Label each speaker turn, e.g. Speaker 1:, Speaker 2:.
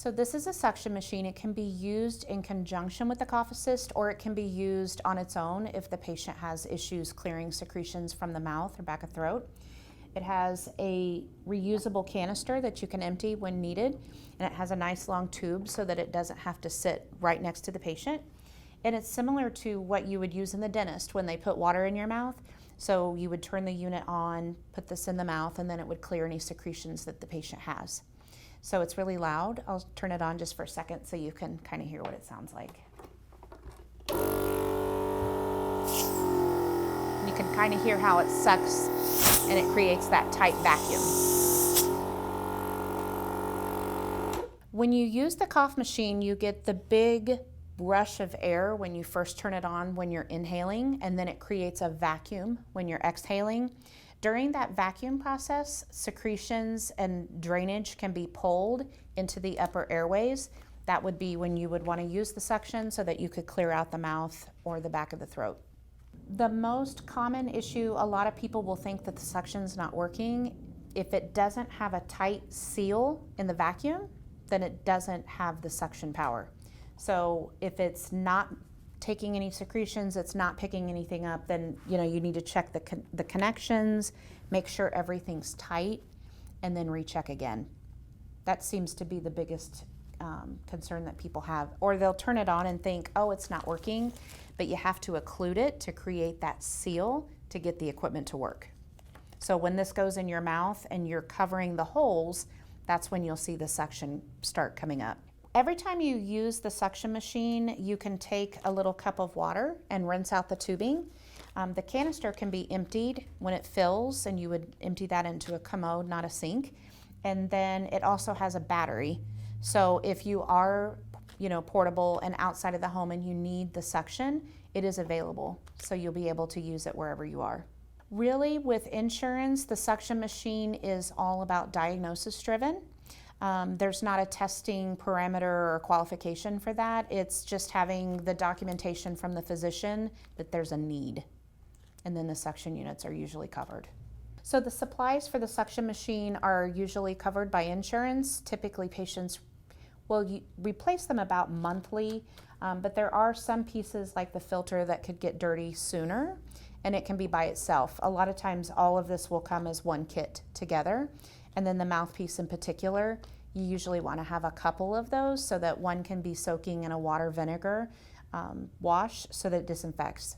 Speaker 1: So this is a suction machine. It can be used in conjunction with the cough assist, or it can be used on its own if the patient has issues clearing secretions from the mouth or back of throat. It has a reusable canister that you can empty when needed, and it has a nice long tube so that it doesn't have to sit right next to the patient. And it's similar to what you would use in the dentist when they put water in your mouth. So you would turn the unit on, put this in the mouth, and then it would clear any secretions that the patient has. So it's really loud. I'll turn it on just for a second so you can kind of hear what it sounds like. You can kind of hear how it sucks and it creates that tight vacuum. When you use the cough machine, you get the big rush of air when you first turn it on when you're inhaling, and then it creates a vacuum when you're exhaling. During that vacuum process, secretions and drainage can be pulled into the upper airways. That would be when you would want to use the suction so that you could clear out the mouth or the back of the throat. The most common issue, a lot of people will think that the suction's not working. If it doesn't have a tight seal in the vacuum, then it doesn't have the suction power. So if it's not taking any secretions, it's not picking anything up, then you need to check the connections, make sure everything's tight, and then recheck again. That seems to be the biggest concern that people have. Or they'll turn it on and think, oh, it's not working, but you have to occlude it to create that seal to get the equipment to work. So when this goes in your mouth and you're covering the holes, that's when you'll see the suction start coming up. Every time you use the suction machine, you can take a little cup of water and rinse out the tubing. The canister can be emptied when it fills, and you would empty that into a commode, not a sink. And then it also has a battery. So if you are, portable and outside of the home and you need the suction, it is available. So you'll be able to use it wherever you are. Really, with insurance, the suction machine is all about diagnosis driven. There's not a testing parameter or qualification for that. It's just having the documentation from the physician that there's a need. And then the suction units are usually covered. So the supplies for the suction machine are usually covered by insurance. Typically patients will replace them about monthly, but there are some pieces like the filter that could get dirty sooner, and it can be by itself. A lot of times all of this will come as one kit together. And then the mouthpiece in particular, you usually want to have a couple of those so that one can be soaking in a water vinegar wash so that it disinfects.